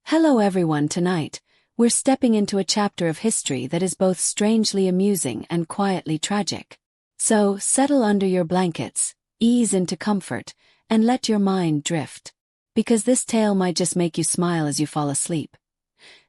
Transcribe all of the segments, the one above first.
Hello everyone, tonight, we're stepping into a chapter of history that is both strangely amusing and quietly tragic. So, settle under your blankets, ease into comfort, and let your mind drift. Because this tale might just make you smile as you fall asleep.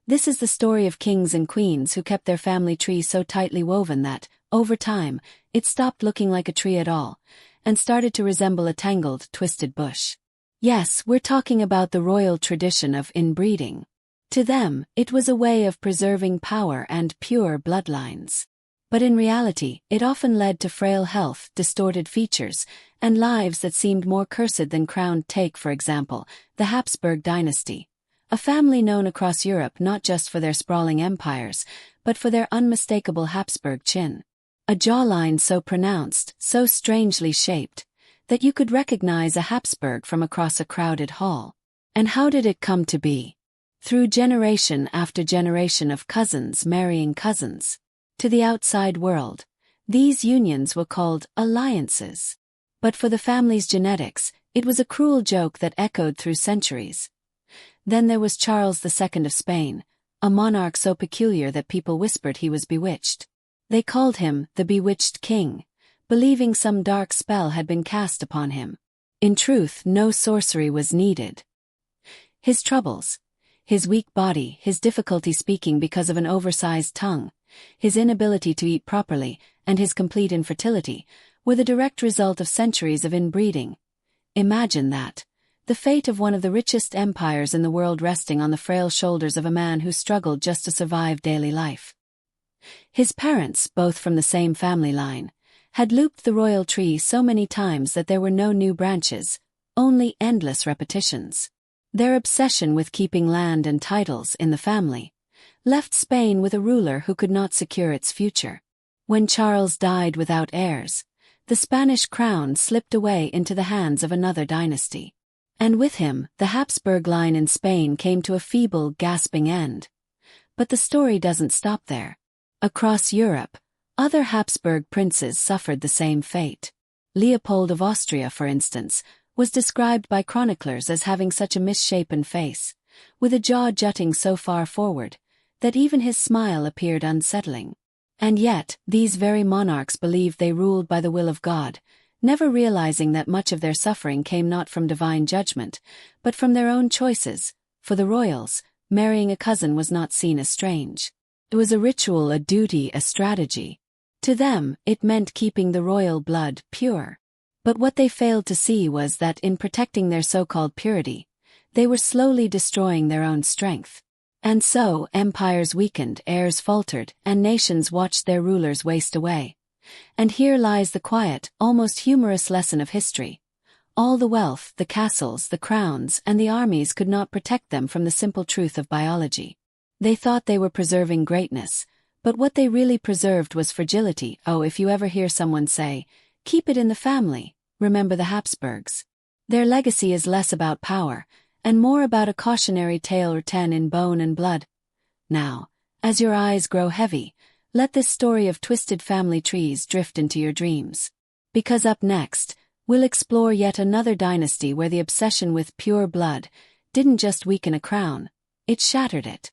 This is the story of kings and queens who kept their family tree so tightly woven that, over time, it stopped looking like a tree at all, and started to resemble a tangled, twisted bush. Yes, we're talking about the royal tradition of inbreeding. To them, it was a way of preserving power and pure bloodlines. But in reality, it often led to frail health, distorted features, and lives that seemed more cursed than crowned. Take, for example, the Habsburg Dynasty, a family known across Europe not just for their sprawling empires, but for their unmistakable Habsburg chin. A jawline so pronounced, so strangely shaped, that you could recognize a Habsburg from across a crowded hall. And how did it come to be? Through generation after generation of cousins marrying cousins. To the outside world, these unions were called alliances. But for the family's genetics, it was a cruel joke that echoed through centuries. Then there was Charles II of Spain, a monarch so peculiar that people whispered he was bewitched. They called him the Bewitched King, believing some dark spell had been cast upon him. In truth, no sorcery was needed. His troubles, his weak body, his difficulty speaking because of an oversized tongue, his inability to eat properly, and his complete infertility, were the direct result of centuries of inbreeding. Imagine that. The fate of one of the richest empires in the world resting on the frail shoulders of a man who struggled just to survive daily life. His parents, both from the same family line, had looped the royal tree so many times that there were no new branches, only endless repetitions. Their obsession with keeping land and titles in the family left Spain with a ruler who could not secure its future. When Charles died without heirs, the Spanish crown slipped away into the hands of another dynasty. And with him, the Habsburg line in Spain came to a feeble, gasping end. But the story doesn't stop there. Across Europe, other Habsburg princes suffered the same fate. Leopold of Austria, for instance, was described by chroniclers as having such a misshapen face, with a jaw jutting so far forward, that even his smile appeared unsettling. And yet, these very monarchs believed they ruled by the will of God, never realizing that much of their suffering came not from divine judgment, but from their own choices. For the royals, marrying a cousin was not seen as strange. It was a ritual, a duty, a strategy. To them, it meant keeping the royal blood pure. But what they failed to see was that in protecting their so-called purity, they were slowly destroying their own strength. And so, empires weakened, heirs faltered, and nations watched their rulers waste away. And here lies the quiet, almost humorous lesson of history. All the wealth, the castles, the crowns, and the armies could not protect them from the simple truth of biology. They thought they were preserving greatness, but what they really preserved was fragility. Oh, if you ever hear someone say, "Keep it in the family," remember the Habsburgs. Their legacy is less about power, and more about a cautionary tale written in bone and blood. Now, as your eyes grow heavy, let this story of twisted family trees drift into your dreams. Because up next, we'll explore yet another dynasty where the obsession with pure blood didn't just weaken a crown, it shattered it.